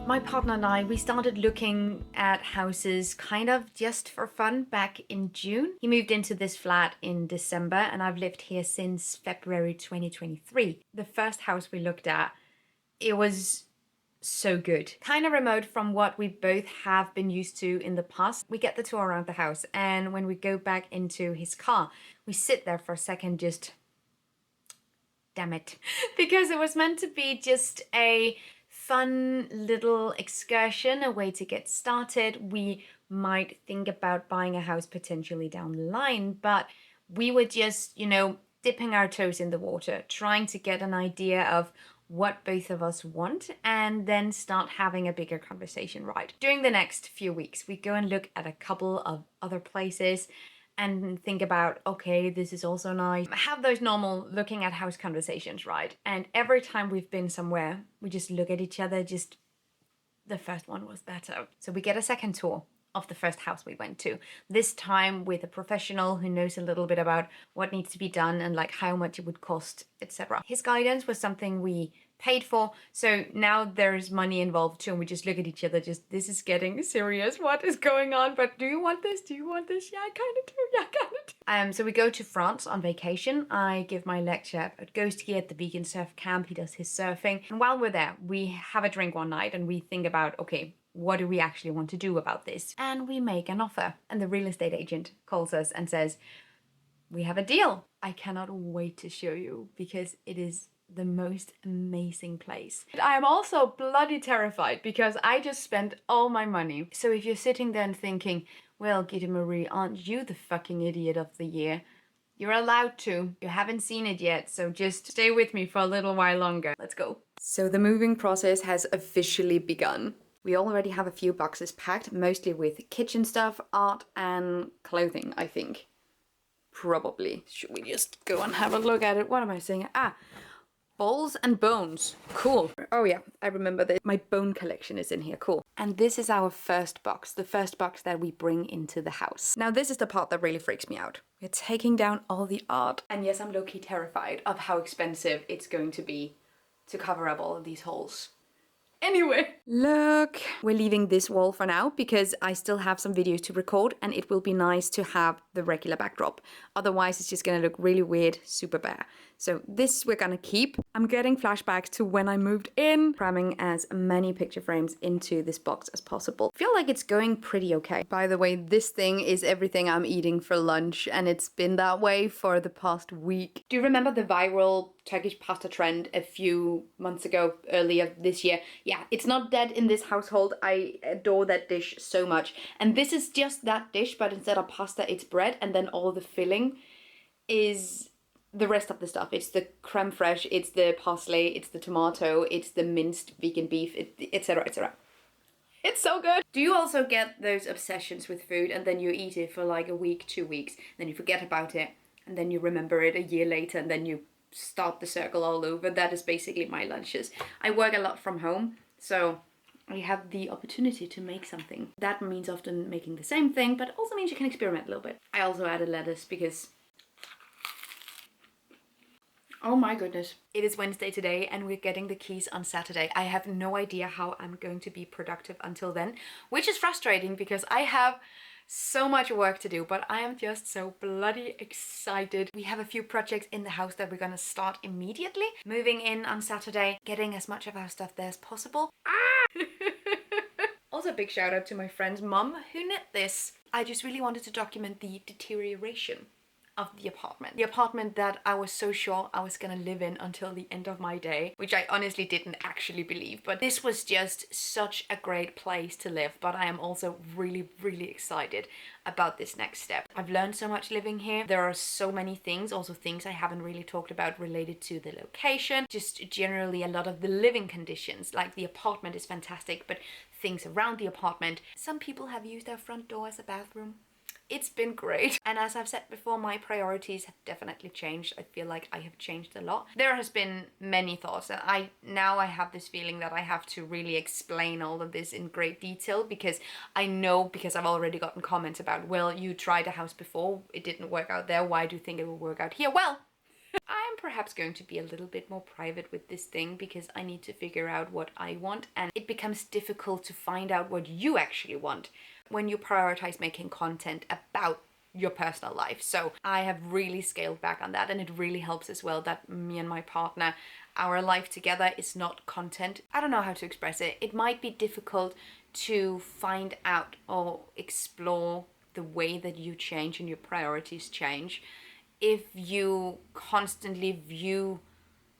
My partner and I, we started looking at houses kind of just for fun back in June. He moved into this flat in December and I've lived here since February 2023. The first house we looked at, it was so good. Kind of remote from what we both have been used to in the past. We get the tour around the house and when we go back into his car, we sit there for a second just, damn it. Because it was meant to be just a fun little excursion, a way to get started. We might think about buying a house potentially down the line, but we were just, dipping our toes in the water, trying to get an idea of what both of us want and then start having a bigger conversation, right? During the next few weeks, we go and look at a couple of other places and think about, okay, this is also nice. Have those normal looking at house conversations, right? And every time we've been somewhere, we just look at each other, just the first one was better. So we get a second tour of the first house we went to, this time with a professional who knows a little bit about what needs to be done and like how much it would cost, etc. His guidance was something we paid for, so now there's money involved too, and we just look at each other, just, this is getting serious, what is going on? But do you want this? Do you want this? Yeah, I kind of do. Yeah, I kind of do. So we go to France on vacation. I give my lecture at Ghost Gear at the vegan surf camp. He does his surfing, and while we're there, we have a drink one night and we think about, okay, what do we actually want to do about this? And we make an offer. And the real estate agent calls us and says, we have a deal. I cannot wait to show you because it is the most amazing place. I am also bloody terrified because I just spent all my money. So if you're sitting there and thinking, well, Gitte Marie, aren't you the fucking idiot of the year? You're allowed to. You haven't seen it yet, so just stay with me for a little while longer. Let's go. So the moving process has officially begun. We already have a few boxes packed, mostly with kitchen stuff, art and clothing, I think. Probably. Should we just go and have a look at it? What am I saying? Balls and bones. Cool. Oh yeah, I remember that. My bone collection is in here. Cool. And this is our first box, the first box that we bring into the house. Now this is the part that really freaks me out. We're taking down all the art. And yes, I'm low-key terrified of how expensive it's going to be to cover up all of these holes. Anyway, look, we're leaving this wall for now because I still have some videos to record and it will be nice to have the regular backdrop. Otherwise, it's just gonna look really weird, super bare. So this we're gonna keep. I'm getting flashbacks to when I moved in, cramming as many picture frames into this box as possible. I feel like it's going pretty okay. By the way, this thing is everything I'm eating for lunch and it's been that way for the past week. Do you remember the viral Turkish pasta trend a few months ago, earlier this year? Yeah, it's not dead in this household. I adore that dish so much. And this is just that dish, but instead of pasta, it's bread, and then all the filling is the rest of the stuff. It's the creme fraiche, it's the parsley, it's the tomato, it's the minced vegan beef, etc, etc. It's so good. Do you also get those obsessions with food and then you eat it for like a week, 2 weeks, then you forget about it, and then you remember it a year later, and then you start the circle all over? That is basically my lunches. I work a lot from home, so I have the opportunity to make something. That means often making the same thing, but also means you can experiment a little bit. I also added lettuce because, oh my goodness. It is Wednesday today and we're getting the keys on Saturday. I have no idea how I'm going to be productive until then, which is frustrating because I have so much work to do, but I am just so bloody excited. We have a few projects in the house that we're gonna start immediately. Moving in on Saturday, getting as much of our stuff there as possible. Also a big shout out to my friend's mum who knit this. I just really wanted to document the deterioration of the apartment. The apartment that I was so sure I was gonna live in until the end of my day, which I honestly didn't actually believe. But this was just such a great place to live. But I am also really, really excited about this next step. I've learned so much living here. There are so many things, also things I haven't really talked about related to the location, just generally a lot of the living conditions. Like the apartment is fantastic, but things around the apartment. Some people have used our front door as a bathroom. It's been great. And as I've said before, my priorities have definitely changed. I feel like I have changed a lot. There has been many thoughts, and now I have this feeling that I have to really explain all of this in great detail, because I know, because I've already gotten comments about, well, you tried a house before, it didn't work out there, why do you think it will work out here? Well, I'm perhaps going to be a little bit more private with this thing because I need to figure out what I want, and it becomes difficult to find out what you actually want when you prioritize making content about your personal life. So I have really scaled back on that, and it really helps as well that me and my partner, our life together is not content. I don't know how to express it. It might be difficult to find out or explore the way that you change and your priorities change if you constantly view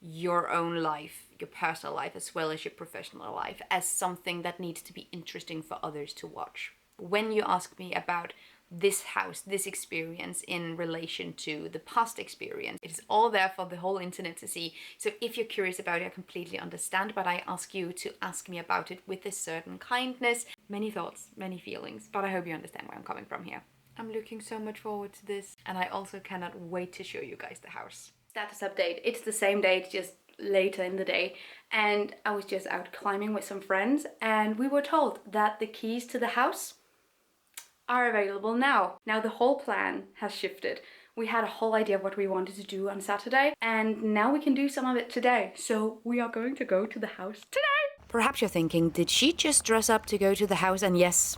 your own life, your personal life, as well as your professional life, as something that needs to be interesting for others to watch. When you ask me about this house, this experience in relation to the past experience, it is all there for the whole internet to see. So if you're curious about it, I completely understand, but I ask you to ask me about it with a certain kindness. Many thoughts, many feelings, but I hope you understand where I'm coming from here. I'm looking so much forward to this, and I also cannot wait to show you guys the house. Status update. It's the same day, it's just later in the day, and I was just out climbing with some friends, and we were told that the keys to the house are available now. Now the whole plan has shifted. We had a whole idea of what we wanted to do on Saturday, and now we can do some of it today. So we are going to go to the house today. Perhaps you're thinking, did she just dress up to go to the house? And yes,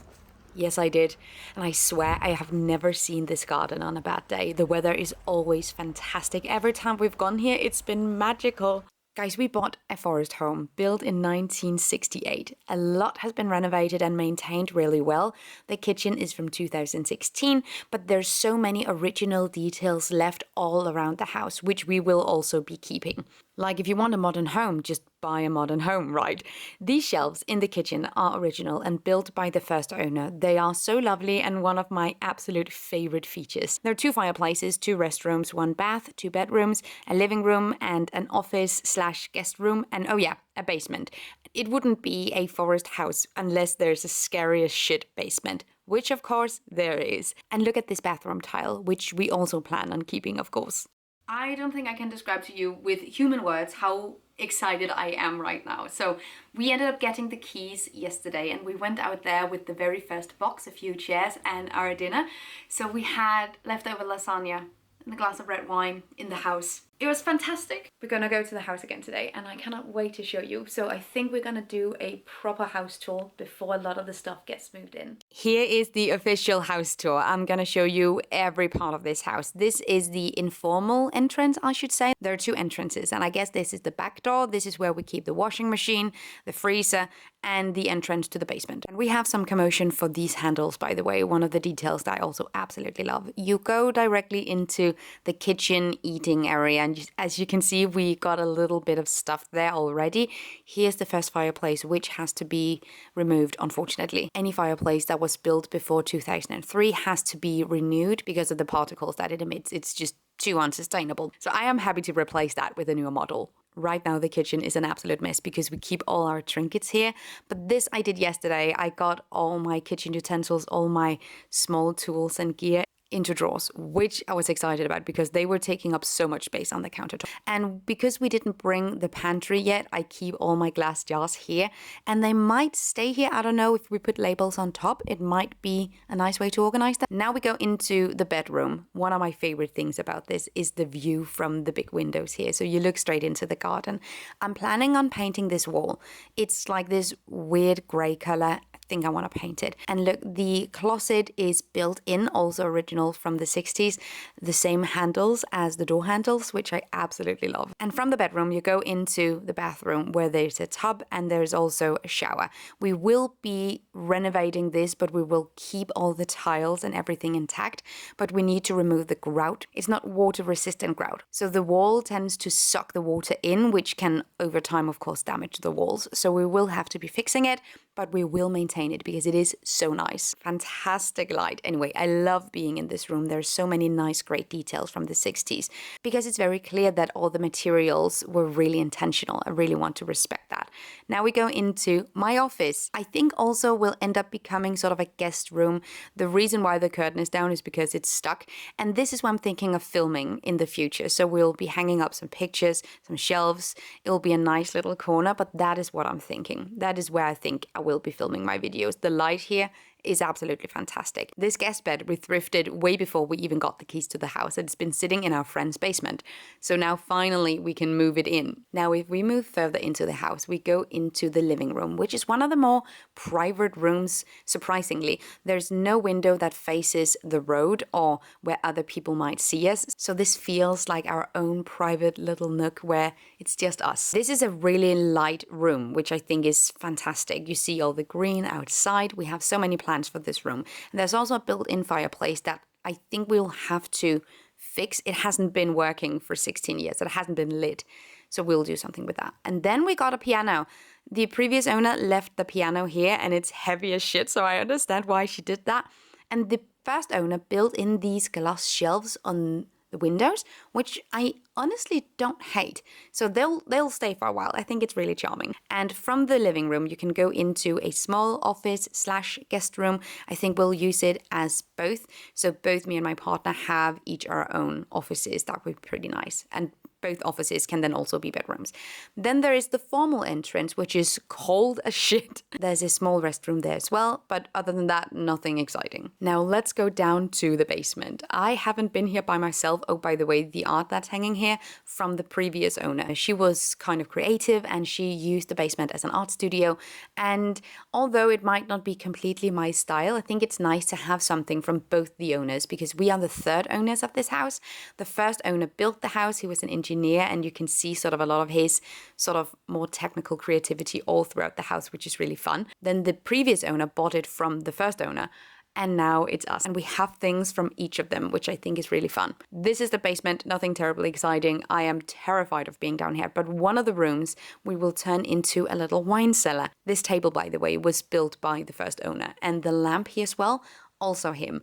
I did. And I swear I have never seen this garden on a bad day. The weather is always fantastic. Every time we've gone here, it's been magical. Guys, we bought a forest home built in 1968. A lot has been renovated and maintained really well. The kitchen is from 2016, but there's so many original details left all around the house, which we will also be keeping. Like if you want a modern home, just buy a modern home, right? These shelves in the kitchen are original and built by the first owner. They are so lovely and one of my absolute favorite features. There are 2 fireplaces, 2 restrooms, 1 bath, 2 bedrooms, a living room and an office/guest room, and oh yeah, a basement. It wouldn't be a forest house unless there's a scary as shit basement, which of course there is. And look at this bathroom tile, which we also plan on keeping, of course. I don't think I can describe to you with human words how excited I am right now. So we ended up getting the keys yesterday, and we went out there with the very first box, a few chairs and our dinner. So we had leftover lasagna and a glass of red wine in the house. It was fantastic. We're gonna go to the house again today, and I cannot wait to show you. So I think we're gonna do a proper house tour before a lot of the stuff gets moved in. Here is the official house tour. I'm gonna show you every part of this house. This is the informal entrance, I should say. There are 2 entrances, and I guess this is the back door. This is where we keep the washing machine, the freezer, and the entrance to the basement. And we have some commotion for these handles, by the way, one of the details that I also absolutely love. You go directly into the kitchen eating area, and as you can see, we got a little bit of stuff there already. Here's the first fireplace, which has to be removed, unfortunately. Any fireplace that was built before 2003 has to be renewed because of the particles that it emits. It's just too unsustainable. So I am happy to replace that with a newer model. Right now the kitchen is an absolute mess because we keep all our trinkets here. But this I did yesterday. I got all my kitchen utensils, all my small tools and gear into drawers, which I was excited about because they were taking up so much space on the countertop. And because we didn't bring the pantry yet, I keep all my glass jars here, and they might stay here. I don't know, if we put labels on top, it might be a nice way to organize that. Now we go into the bedroom. One of my favorite things about this is the view from the big windows here. So you look straight into the garden. I'm planning on painting this wall. It's like this weird gray color. Think I want to paint it. And look, the closet is built in, also original from the 60s, the same handles as the door handles, which I absolutely love. And from the bedroom, you go into the bathroom where there's a tub and there's also a shower. We will be renovating this, but we will keep all the tiles and everything intact, but we need to remove the grout. It's not water resistant grout. So the wall tends to suck the water in, which can over time, of course, damage the walls. So we will have to be fixing it, but we will maintain it because it is so nice. Fantastic light. Anyway, I love being in this room. There's so many nice, great details from the 60s because it's very clear that all the materials were really intentional. I really want to respect that. Now we go into my office. I think also will end up becoming sort of a guest room. The reason why the curtain is down is because it's stuck. And this is what I'm thinking of filming in the future. So we'll be hanging up some pictures, some shelves. It'll be a nice little corner, but that is what I'm thinking. That is where I think I will be filming my videos. The light here is absolutely fantastic. This guest bed we thrifted way before we even got the keys to the house. It's been sitting in our friend's basement. So now finally we can move it in. Now if we move further into the house, we go into the living room, which is one of the more private rooms, surprisingly. There's no window that faces the road or where other people might see us. So this feels like our own private little nook where it's just us. This is a really light room, which I think is fantastic. You see all the green outside. We have so many plants for this room. And there's also a built-in fireplace that I think we'll have to fix. It hasn't been working for 16 years. It hasn't been lit. So we'll do something with that. And then we got a piano. The previous owner left the piano here and it's heavy as shit. So I understand why she did that. And the first owner built in these glass shelves on the windows, which I honestly don't hate. So they'll stay for a while. I think it's really charming. And from the living room, you can go into a small office / guest room. I think we'll use it as both. So both me and my partner have each our own offices. That would be pretty nice. And both offices can then also be bedrooms. Then there is the formal entrance, which is cold as shit. There's a small restroom there as well, but other than that, nothing exciting. Now let's go down to the basement. I haven't been here by myself. Oh, by the way, the art that's hanging here from the previous owner. She was kind of creative and she used the basement as an art studio. And although it might not be completely my style, I think it's nice to have something from both the owners because we are the third owners of this house. The first owner built the house. He was an engineer and you can see sort of a lot of his sort of more technical creativity all throughout the house, which is really fun. Then the previous owner bought it from the first owner. And now it's us. And we have things from each of them, which I think is really fun. This is the basement, nothing terribly exciting. I am terrified of being down here. But one of the rooms we will turn into a little wine cellar. This table, by the way, was built by the first owner. And the lamp here as well, also him.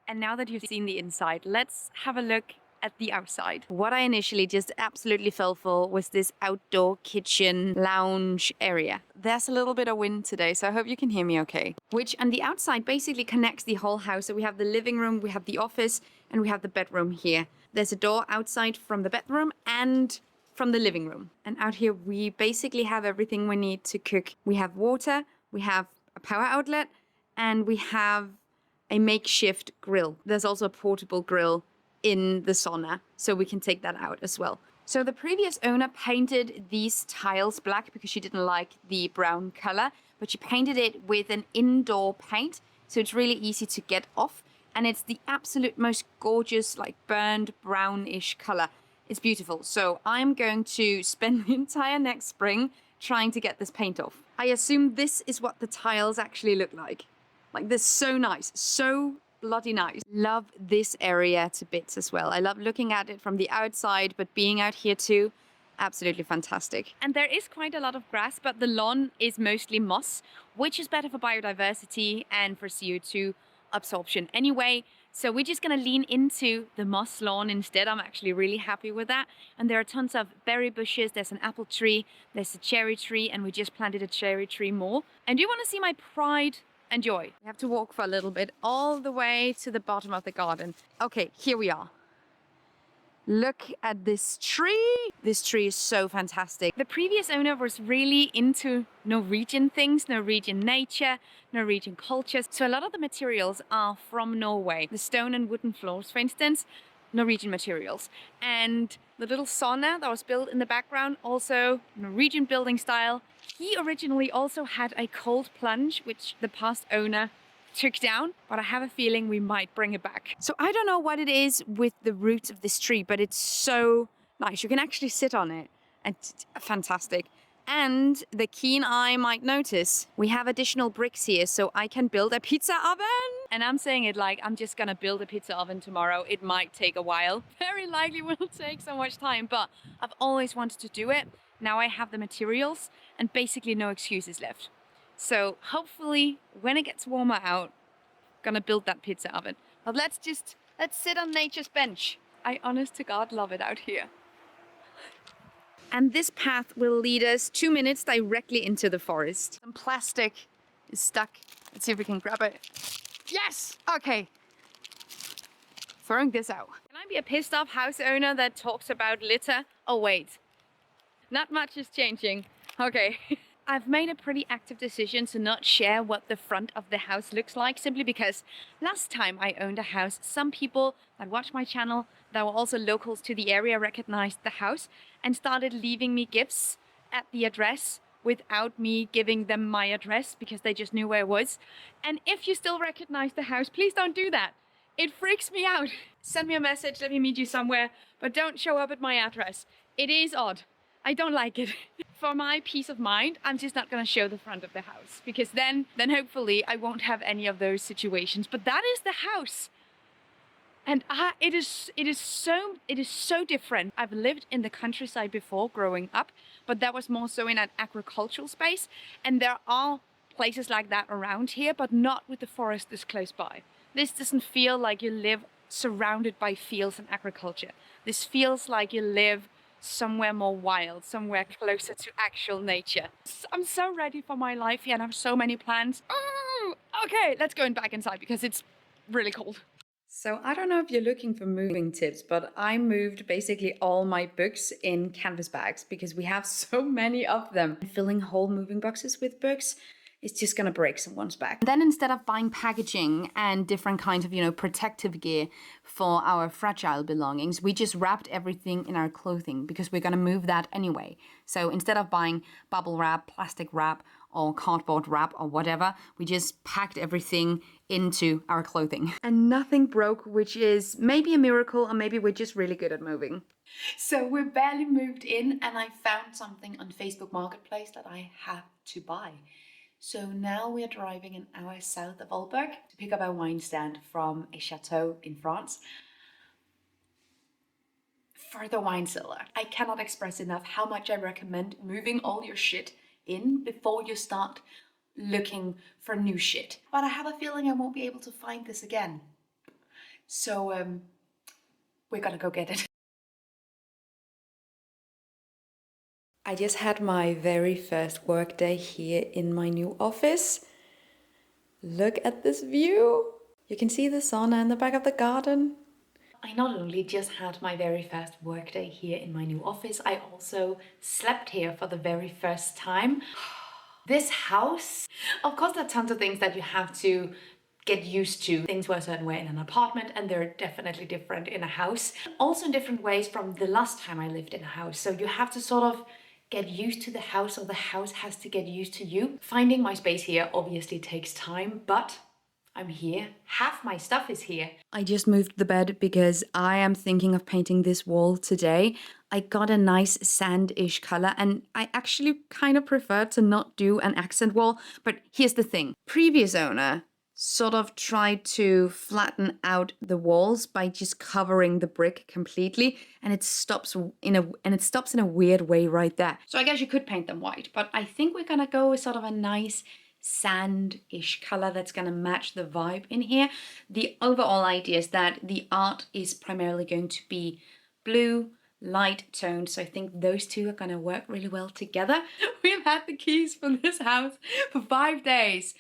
And now that you've seen the inside, let's have a look at the outside. What I initially just absolutely fell for was this outdoor kitchen lounge area. There's a little bit of wind today, so I hope you can hear me okay. Which on the outside basically connects the whole house. So we have the living room, we have the office, and we have the bedroom here. There's a door outside from the bedroom and from the living room. And out here we basically have everything we need to cook. We have water, we have a power outlet, and we have a makeshift grill. There's also a portable grill in the sauna, so we can take that out as well. So the previous owner painted these tiles black because she didn't like the brown color, but she painted it with an indoor paint, so it's really easy to get off, and it's the absolute most gorgeous, like burned brownish color. It's beautiful. So I'm going to spend the entire next spring trying to get this paint off. I assume this is what the tiles actually look like. Like, they're so nice, so bloody nice. Love this area to bits as well. I love looking at it from the outside, but being out here too, absolutely fantastic. And there is quite a lot of grass, but the lawn is mostly moss, which is better for biodiversity and for CO2 absorption anyway. So we're just gonna lean into the moss lawn instead. I'm actually really happy with that. And there are tons of berry bushes. There's an apple tree, there's a cherry tree, and we just planted a cherry tree more. And do you wanna see my pride and joy? We have to walk for a little bit all the way to the bottom of the garden. Okay, here we are. Look at this tree. This tree is so fantastic. The previous owner was really into Norwegian things, Norwegian nature, Norwegian cultures. So a lot of the materials are from Norway. The stone and wooden floors, for instance, Norwegian materials. And the little sauna that was built in the background, also Norwegian building style. He originally also had a cold plunge, which the past owner took down, but I have a feeling we might bring it back. So I don't know what it is with the roots of this tree, but it's so nice. You can actually sit on it, and it's fantastic. And the keen eye might notice we have additional bricks here, so I can build a pizza oven. And I'm saying it like I'm just gonna build a pizza oven tomorrow. It might take a while. Very likely will take so much time, but I've always wanted to do it. Now I have the materials and basically no excuses left. So hopefully when it gets warmer out, I'm gonna build that pizza oven. But let's sit on nature's bench. I honest to God love it out here. And this path will lead us 2 minutes directly into the forest. Some plastic is stuck. Let's see if we can grab it. Yes! Okay. Throwing this out. Can I be a pissed off house owner that talks about litter? Oh wait. Not much is changing. Okay. I've made a pretty active decision to not share what the front of the house looks like, simply because last time I owned a house, some people that watch my channel that were also locals to the area recognized the house and started leaving me gifts at the address without me giving them my address because they just knew where it was. And if you still recognize the house, please don't do that. It freaks me out. Send me a message, let me meet you somewhere, but don't show up at my address. It is odd. I don't like it. For my peace of mind, I'm just not gonna show the front of the house, because then hopefully I won't have any of those situations. But that is the house. And it is so different. I've lived in the countryside before growing up, but that was more so in an agricultural space. And there are places like that around here, but not with the forest this close by. This doesn't feel like you live surrounded by fields and agriculture. This feels like you live somewhere more wild, somewhere closer to actual nature. I'm so ready for my life here and I have so many plans. Oh, okay, let's go back inside because it's really cold. So I don't know if you're looking for moving tips, but I moved basically all my books in canvas bags because we have so many of them. Filling whole moving boxes with books, it's just gonna break someone's back. Then instead of buying packaging and different kinds of, protective gear for our fragile belongings, we just wrapped everything in our clothing because we're gonna move that anyway. So instead of buying bubble wrap, plastic wrap, or cardboard wrap or whatever, we just packed everything into our clothing. And nothing broke, which is maybe a miracle, or maybe we're just really good at moving. So we're barely moved in and I found something on Facebook Marketplace that I had to buy. So now we are driving an hour south of Aalborg to pick up our wine stand from a chateau in France for the wine cellar. I cannot express enough how much I recommend moving all your shit in before you start looking for new shit. But I have a feeling I won't be able to find this again. So we're gonna go get it. I just had my very first work day here in my new office. Look at this view. You can see the sauna in the back of the garden. I not only just had my very first work day here in my new office, I also slept here for the very first time. This house, of course, there are tons of things that you have to get used to. Things were a certain way in an apartment and they're definitely different in a house. Also in different ways from the last time I lived in a house. So you have to sort of get used to the house, or the house has to get used to you. Finding my space here obviously takes time, but I'm here. Half my stuff is here. I just moved the bed because I am thinking of painting this wall today. I got a nice sand-ish color and I actually kind of prefer to not do an accent wall, but here's the thing. Previous owner sort of tried to flatten out the walls by just covering the brick completely, and it stops in a weird way right there. So I guess you could paint them white, but I think we're gonna go with sort of a nice sand-ish color that's gonna match the vibe in here. The overall idea is that the art is primarily going to be blue, light toned, so I think those two are gonna work really well together. We've had the keys for this house for 5 days.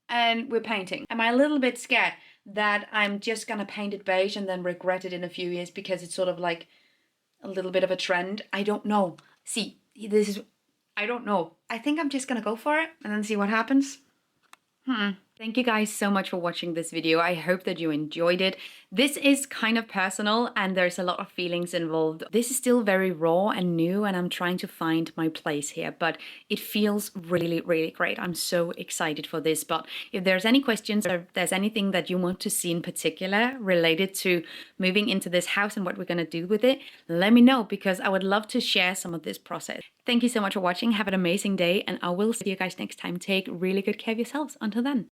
And we're painting. Am I a little bit scared that I'm just gonna paint it beige and then regret it in a few years because it's sort of like a little bit of a trend? I don't know. See, I don't know. I think I'm just gonna go for it and then see what happens. Thank you guys so much for watching this video. I hope that you enjoyed it. This is kind of personal and there's a lot of feelings involved. This is still very raw and new and I'm trying to find my place here, but it feels really, really great. I'm so excited for this. But if there's any questions or if there's anything that you want to see in particular related to moving into this house and what we're gonna do with it, let me know because I would love to share some of this process. Thank you so much for watching. Have an amazing day and I will see you guys next time. Take really good care of yourselves. Until then.